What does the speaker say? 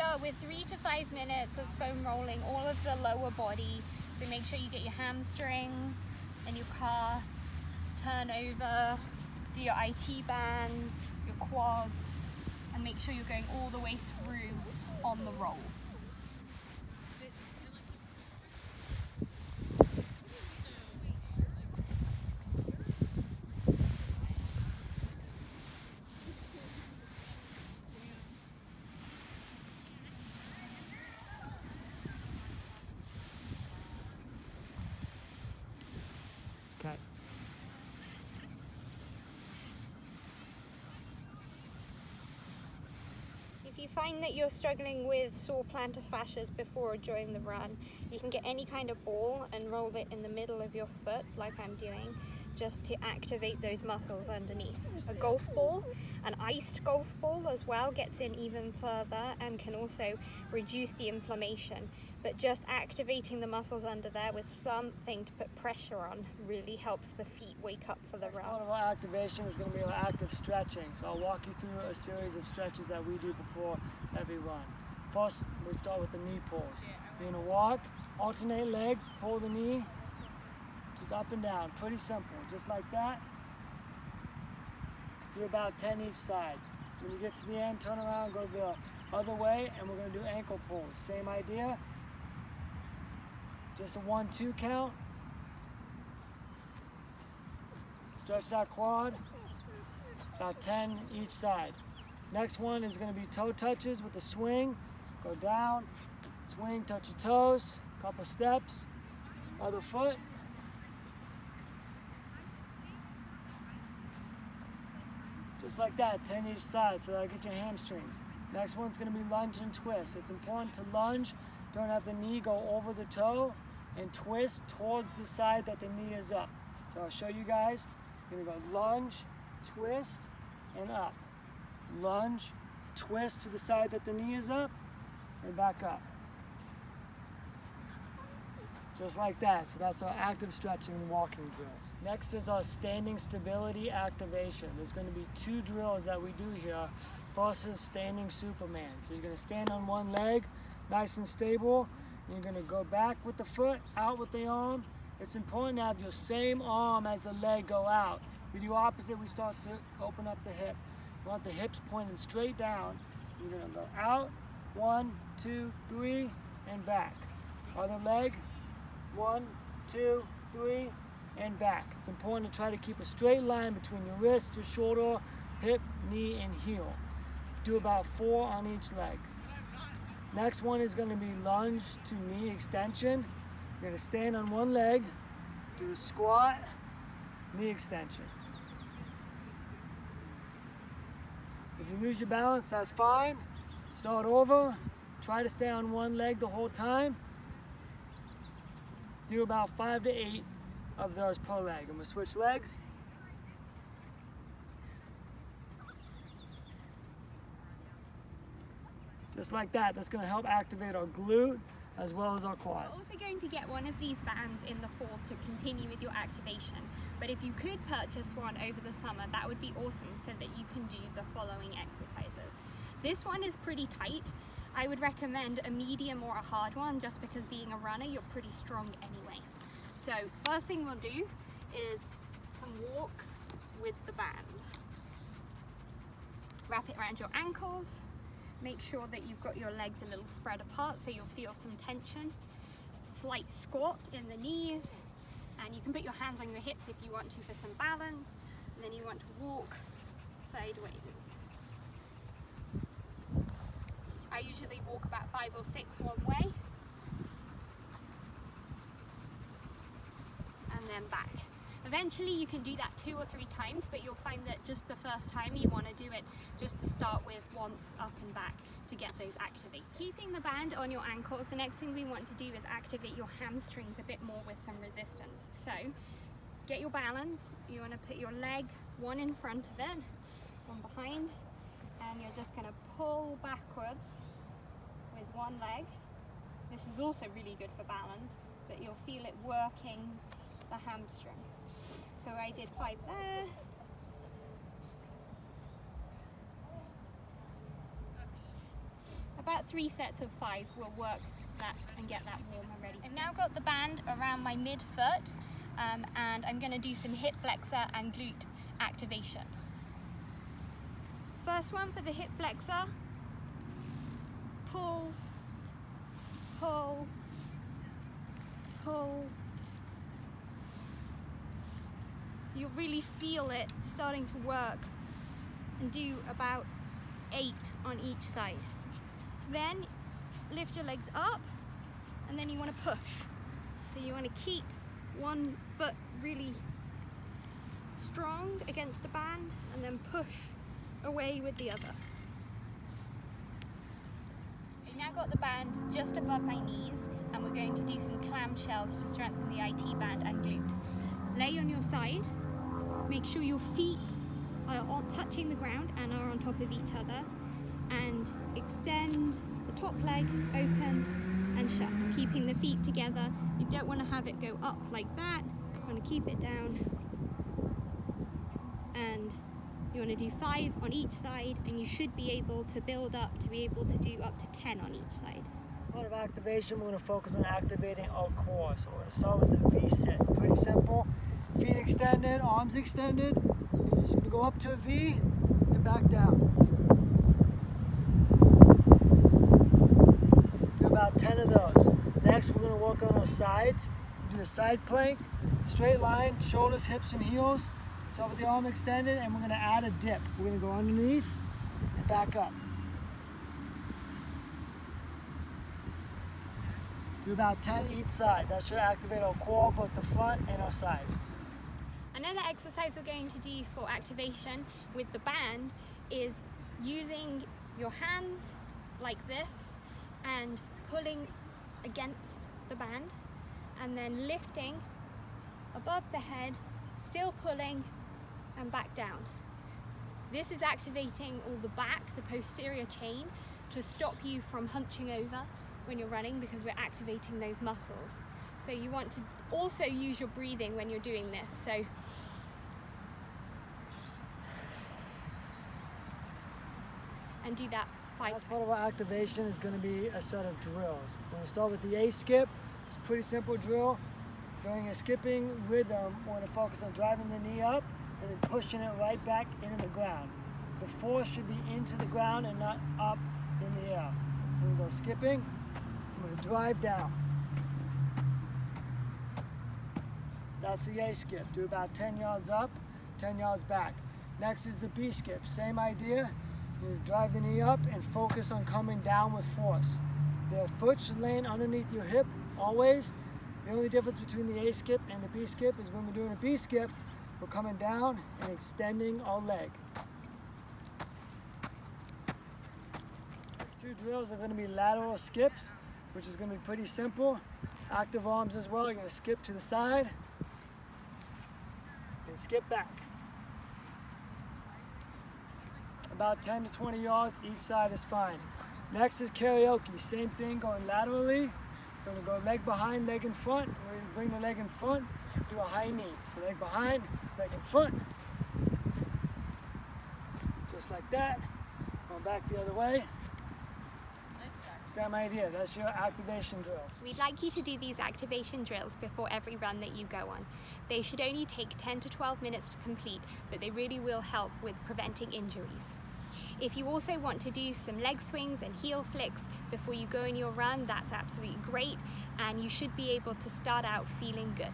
start with 3 to 5 minutes of foam rolling all of the lower body. So make sure you get your hamstrings and your calves, turn over, do your IT bands, your quads, and make sure you're going all the way through on the roll. Okay. If you find that you're struggling with sore plantar fascias before or during the run, you can get any kind of ball and roll it in the middle of your foot like I'm doing, just to activate those muscles underneath. A golf ball, an iced golf ball as well, gets in even further and can also reduce the inflammation. But just activating the muscles under there with something to put pressure on really helps the feet wake up for the run. Part of our activation is going to be our active stretching. So I'll walk you through a series of stretches that we do before every run. First, we start with the knee pulls. You're going to walk, alternate legs, pull the knee, just up and down. Pretty simple, just like that. Do about 10 each side. When you get to the end, turn around, go the other way, and we're going to do ankle pulls. Same idea. Just a 1-2 count. Stretch that quad. About 10 each side. Next one is going to be toe touches with a swing. Go down, swing, touch your toes, couple steps, other foot. Just like that, 10 each side, so that'll get your hamstrings. Next one's going to be lunge and twist. It's important to lunge, don't have the knee go over the toe, and twist towards the side that the knee is up. So I'll show you guys. You're going to go lunge, twist, and up. Lunge, twist to the side that the knee is up, and back up. Just like that. So that's our active stretching and walking drills. Next is our standing stability activation. There's going to be 2 drills that we do here. First is standing Superman. So you're going to stand on one leg, nice and stable. You're going to go back with the foot, out with the arm. It's important to have your same arm as the leg go out. We do opposite, we start to open up the hip. We want the hips pointing straight down. You're going to go out, 1, 2, 3, and back. Other leg, 1, 2, 3, and back. It's important to try to keep a straight line between your wrist, your shoulder, hip, knee, and heel. Do about 4 on each leg. Next one is going to be lunge to knee extension. You're going to stand on one leg, do a squat, knee extension. If you lose your balance, that's fine. Start over. Try to stay on one leg the whole time. Do about 5 to 8 of those per leg. I'm going to switch legs. Just like that. That's going to help activate our glute as well as our quads. We're also going to get one of these bands in the fall to continue with your activation. But if you could purchase one over the summer, that would be awesome so that you can do the following exercises. This one is pretty tight. I would recommend a medium or a hard one just because being a runner, you're pretty strong anyway. So first thing we'll do is some walks with the band. Wrap it around your ankles. Make sure that you've got your legs a little spread apart so you'll feel some tension. Slight squat in the knees, and you can put your hands on your hips if you want to for some balance, and then you want to walk sideways. I usually walk about 5 or 6 one way, and then back. Eventually you can do that 2 or 3 times, but you'll find that just the first time you want to do it just to start with once up and back to get those activated. Keeping the band on your ankles, the next thing we want to do is activate your hamstrings a bit more with some resistance. So get your balance. You want to put your leg one in front of it, one behind, and you're just going to pull backwards with one leg. This is also really good for balance, but you'll feel it working the hamstring. So I did 5 there. about 3 sets of 5 will work that and get that warm and ready. I've now got the band around my mid-foot, and I'm going to do some hip flexor and glute activation. First one for the hip flexor, pull, pull, pull. You'll really feel it starting to work, and do about 8 on each side. Then lift your legs up, and then you want to push. So you want to keep one foot really strong against the band and then push away with the other. I've now got the band just above my knees, and we're going to do some clamshells to strengthen the IT band and glute. Lay on your side, make sure your feet are all touching the ground and are on top of each other, and extend the top leg open and shut, keeping the feet together. You don't want to have it go up like that, you want to keep it down, and you want to do 5 on each side, and you should be able to build up to be able to do up to 10 on each side. As part of activation, we're going to focus on activating our core. So we're going to start with the V sit. Pretty simple. Feet extended, arms extended. You're just going to go up to a V and back down. Do about 10 of those. Next, we're going to work on our sides. Do a side plank, straight line, shoulders, hips, and heels. Start with the arm extended, and we're going to add a dip. We're going to go underneath and back up. Do about 10 each side. That should activate our core, both the front and our sides. Another exercise we're going to do for activation with the band is using your hands like this and pulling against the band, and then lifting above the head, still pulling, and back down. This is activating all the back, the posterior chain, to stop you from hunching over when you're running, because we're activating those muscles. So you want to also use your breathing when you're doing this. So and do that 5 Last times. part of our activation is going to be a set of drills. We're going to start with the A skip. It's a pretty simple drill. During a skipping rhythm, we're going to focus on driving the knee up and then pushing it right back into the ground. The force should be into the ground and not up in the air. So we're going to go skipping. I'm going to drive down. That's the A skip. Do about 10 yards up, 10 yards back. Next is the B skip. Same idea. You drive the knee up and focus on coming down with force. The foot should land underneath your hip always. The only difference between the A skip and the B skip is when we're doing a B skip, we're coming down and extending our leg. These 2 drills are going to be lateral skips, which is going to be pretty simple. Active arms as well. You're going to skip to the side and skip back. About 10 to 20 yards, each side is fine. Next is karaoke. Same thing, going laterally. We're going to go leg behind, leg in front. We're going to bring the leg in front, do a high knee. So leg behind, leg in front. Just like that. Going back the other way. Same idea. That's your activation drills. We'd like you to do these activation drills before every run that you go on. They should only take 10 to 12 minutes to complete, but they really will help with preventing injuries. If you also want to do some leg swings and heel flicks before you go on your run, that's absolutely great, and you should be able to start out feeling good.